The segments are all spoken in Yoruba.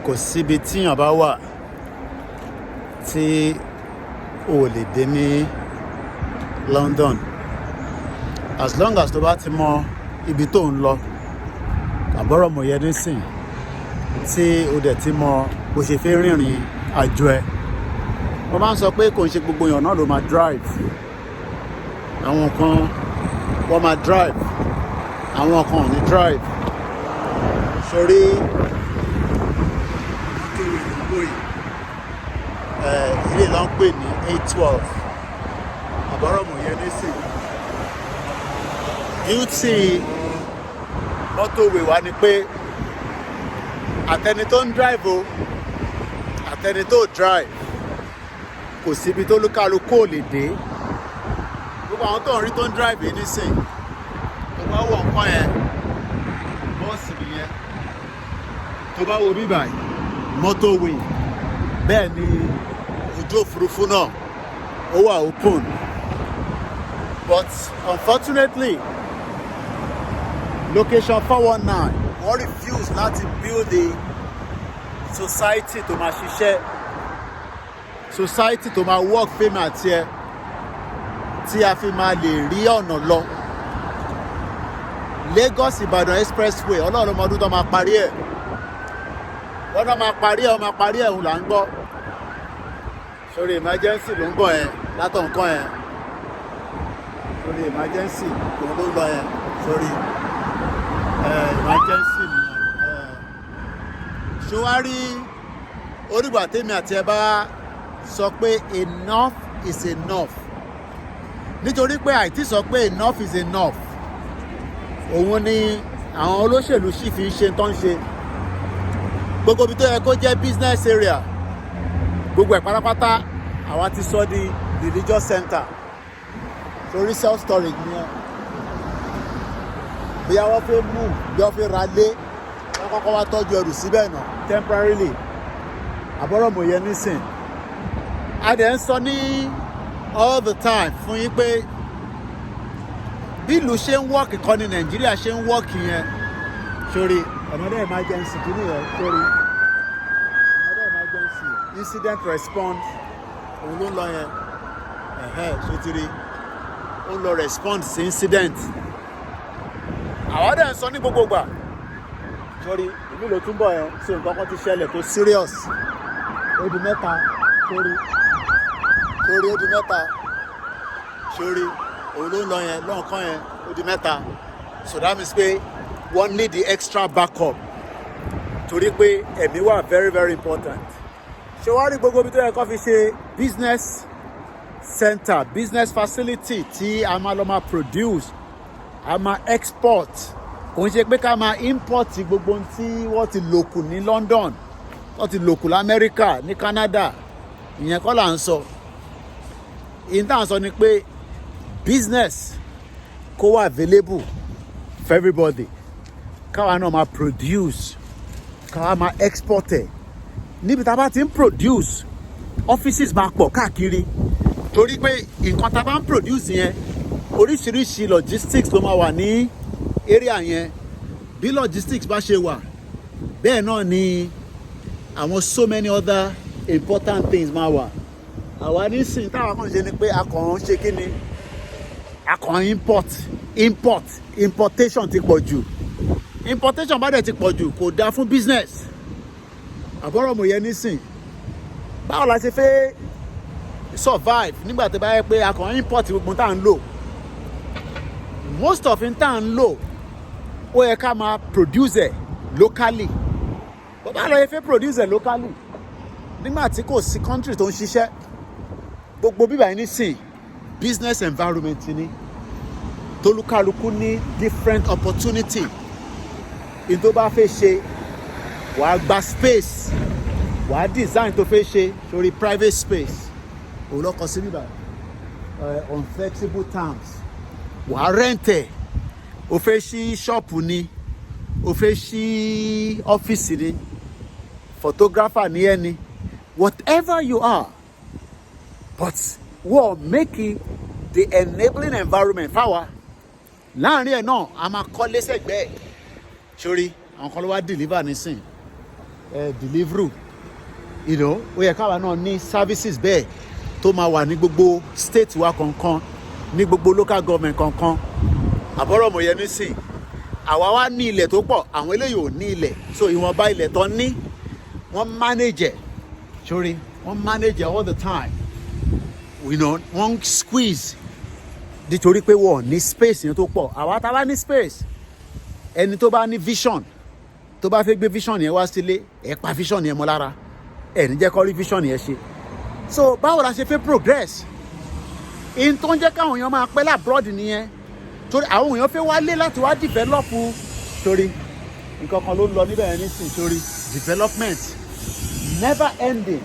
kò síbi tíyàn bá wà tí o lè dé ní London as long as tó bá ti mọ ibi tó ń lọ àbọ̀rọ̀ mọ̀ yẹn nísìn tí o dẹ̀ ti mọ bó ṣe fẹ́ rìnrìn àjò ẹ̀. Mo máa ń sọ pé kò ń ṣe gbogbo èèyàn náà ló máa drive. Àwọn kan wọ́n máa drive, àwọn kan ò ní drive. Sórí ilé ló ń pè ní 812 àbọ̀rọ̀ mọ̀ yẹn nísìn. Beauty motorway wa ni pé àtẹni tó ń drive o àtẹni tó drive kò síbi tó lúkálukú ò lè dé. Gbogbo àwọn tó ń rí tó ń drive yìí nísìn tó bá wọ̀ nǹkan yẹn bọ́ọ̀sì nìyẹn, tó bá wo bíbà yìí motorway, bẹ́ẹ̀ ni ojú òfurufú náà ó wà open but unfortunately location 419 wọ́n refuse láti build the society tó máa ṣiṣẹ́, society tó máa work fame àti ẹ tí a fi máa lè rí ọ̀nà lọ. Lagos Ìbàdàn expressway ọlọ́run ọmọdún tó máa parí ẹ̀, wọ́n náà máa parí ẹ̀ òun là ń gbọ́. Sórí emergency ló ń bọ̀ yẹn látọ̀ nǹkan yẹn, sórí emergency ló ń lọ yẹn, sórí emergency nìyẹn. Ṣòwárí orígbà tèmi àti ẹ bá sọ pé enough is enough, nítorí pé àìtí sọ pé enough is enough òun ni àwọn olóṣèlú sì fi ń ṣe tó ń ṣe. Gbogbo ibi tó yẹ kó jẹ́ business area gbogbo ẹ̀ pátápátá àwa ti sọ di religious center. Torí self storage ni ẹ bí wọ́n fẹ́ mú bí wọ́n fẹ́ ra lé wọ́n kọ́kọ́ wá tọ́jú ẹrù síbẹ̀ náà temporarily àbọ̀rọ̀ mọ̀ yẹn nísìn. A dẹ̀ ń sọ ní all the time fún yín pé bí ìlú ṣe ń wọ́ọ̀kì kan ní Nàìjíríà ṣe ń wọ́ọ̀kì yẹn. Sórí ọmọdé emergency kìíní yẹn, sórí ọmọdé emergency incident response òun ló ń lọ yẹn sotiri ó ń lọ respond sí incident. Àwọn dẹ̀ ń sọ ní gbogbo gbà sórí ìlú ló túnbọ̀ yẹn sí nǹkan kan ti ṣẹlẹ̀ tó serious ó di mẹ́ta sórí ó di mẹ́ta sórí òun ló ń lọ yẹn lọ́nkàn yẹn ó di mẹ́ta. So that means pé wọ́n need the extra backup torí pé ẹ̀mí wà very very important. Ṣé wàá rí gbogbo ibi tó yẹ kó fi ṣe business center, business facility tí a máa lọ máa produce, a máa export, kò ń ṣe pé ká máa import gbogbo ohun tí wọ́n ti lò kù ní London, wọ́n ti lò kù l'Amẹ́ríkà, ní Canada, ìyẹn kọ́ là ń sọ. Ìyẹn tá à ń sọ ni pé business kó wà available for everybody, káwa náà máa produce, káwa máa export ẹ̀. Níbi tá a bá ti ń produce offices máa pọ̀ káàkiri torí pé nǹkan tá a bá ń produce yẹn oríṣiríṣi logistics ló máa wà ní area yẹn. Bí logistics bá ṣe wà bẹ́ẹ̀ náà ni àwọn so many other important things máa wà. Àwa nísìnyí táwa kàn ṣe ni pé a kàn ń ṣe kí ni, a kàn importation ti pọ̀ jù. Importation bá dẹ̀ ti pọ̀ jù kò dáa fún business. Àbọ̀rọ̀ mọ̀ yẹn nísìn. Báwo la ṣe fẹ́ survive nígbà tó bá yẹ pé a kàn import gbogbo tá à ń lò? Most of it tá à ń lò ó yẹ ká máa produce ẹ̀ locally. Bàbá àlọ́ yẹ fẹ́ produce ẹ̀ locally nígbà tí kò sí country tó ń ṣiṣẹ́. Gbogbo bíbá yìí nísìn business environment ni tolúkálukú ní different opportunity. In tó bá fẹ́ ṣe wàá gba space, wàá design tó fẹ́ ṣe sórí private space òun lọ́kọ sí bíbá on flexible terms. Wàá rent ẹ̀, o fẹ́ ṣí ṣọ́ọ̀pù ni, o fẹ́ ṣí ọ́fíìsì ni, photographer ni ẹni, whatever you are, but wọ́n make the enabling environment fáwa. Láàrin ẹ̀ náà a máa kọ́ lẹ́sẹ̀gbẹ́ ẹ̀ sórí àwọn kan ló wá deliver nísìn. delivery ó yẹ káwa náà ní services bẹ́ẹ̀ tó máa wà ní gbogbo state wa kankan ní gbogbo local government kankan àbọ̀rọ̀ mọ̀ yẹn nísìn àwa wá ní ilẹ̀ tó pọ̀ àwọn eléyìí ò ní ilẹ̀ so ìwọ̀nba ilẹ̀ tó ní wọ́n manage sórí wọ́n manage all the time wọ́n squeeze nítorí pé wọ́n ní space yẹn tó pọ̀ àwa tá bá ní space ẹni tó bá ní vision tó bá fẹ́ gbé vision yẹn wá sílé ẹ pa vision yẹn mọ́ lára ẹ ní jẹ́ kó rí vision yẹn ṣe so báwo la ṣe fẹ́ progress in tó ń jẹ́ káwọn èèyàn máa pẹ́ labroad nìyẹn torí àwọn èèyàn fẹ́ wálé láti wá develop torí nǹkan kan ló ń lọ níbẹ̀ yẹn nísìnyí torí development never ending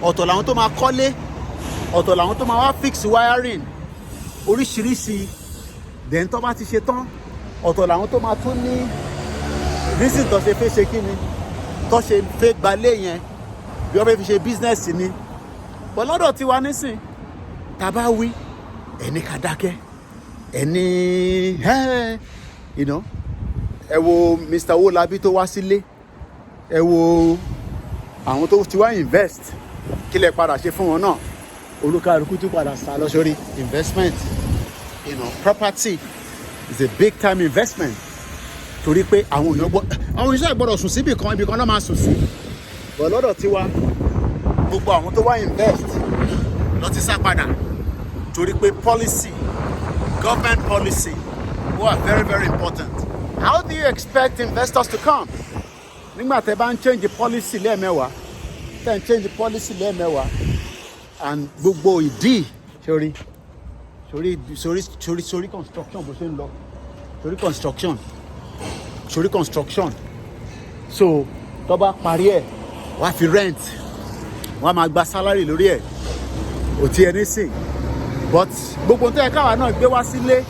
ọ̀tọ̀ làwọn tó máa kọ́lé ọ̀tọ̀ làwọn tó máa wá fix wiring oríṣiríṣi then tó bá ti ṣe tán ọ̀tọ̀ làwọn tó máa tún ní reason tó ṣe fẹ́ ṣe kí ni tó ṣe fẹ́ gbalé yẹn bí wọ́n fẹ́ fi ṣe business ni but lọ́dọ̀ tiwa nísìn tá a bá wí ẹni ká dákẹ́ ẹni ẹ wo Mr. Owólabí tó wá sílé ẹ wo àwọn tó ti wá invest kí lẹ padà ṣe fún wọn náà olúkàlùkù tó padà sá lọ sórí investment property is a big time investment torí pé àwọn oníṣẹ́ ìgbọ́dọ̀ sùn síbì kan ibì kan náà máa sùn sí but lọ́dọ̀ tiwa gbogbo àwọn tó wá invest lọ ti sá padà torí pé policy government policy were very very important. How do you expect investors to come? Nígbà tẹ́ bá ń change policy lẹ́ẹ̀mẹ́wàá tẹ́ ń change policy lẹ́ẹ̀mẹ́wàá and gbogbo ìdí sórí construction bó ṣe ń lọ sórí construction so tó bá parí ẹ̀ wá fi rent wọ́n á máa gba salary lórí ẹ̀ ò tí ẹ ní sìn but gbogbo tó yẹ káwa náà gbé wá sílé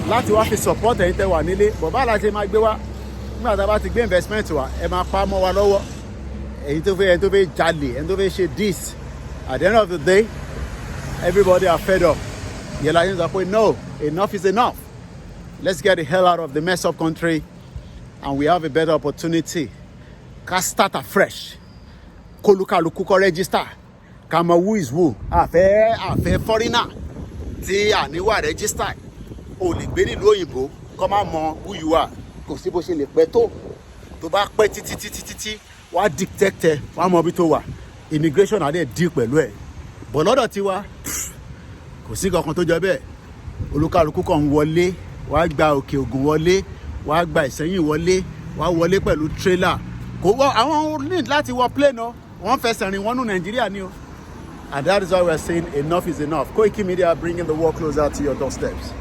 láti wá fi support ẹ̀yin tẹ́ wà nílé bọ̀bá láti máa gbé wá nígbà tá a bá ti gbé investment wa ẹ máa pa mọ́ wa lọ́wọ́ ẹ̀yin tó fẹ́ jalè ẹ̀yin tó fẹ́ ṣe this at the end of the day everybody are fed up yẹn la yẹn sọ pé no enough is enough let's get the hell out of the mess up country and we have a better opportunity ká start afresh kólúkálukú kó register ká mọ who is who àfẹ́ foreigner tí àníwá register o lè gbé nílùú òyìnbó kó má mọ who you are kò sí bó ṣe lè pẹ́ tó bá pẹ́ títí wá dictate wá mọ ibi tó wà immigration àdé deal pẹ̀lú ẹ̀ bọ̀ lọ́dọ̀ tiwa kò sí kankan tó jọ bẹ́ẹ̀ olúkálukú kan ń wọlé wá gba òkè ògùn wọlé wá gba ìsẹ́yìn wọlé wá wọlé pẹ̀lú trailer kò wọ àwọn need láti wọ plane o wọ́n fẹsẹ̀ rìn wọnú nàìjíríà ni o and that is why we are saying enough is enough. Koiki Media bringing the world closer to your doorsteps.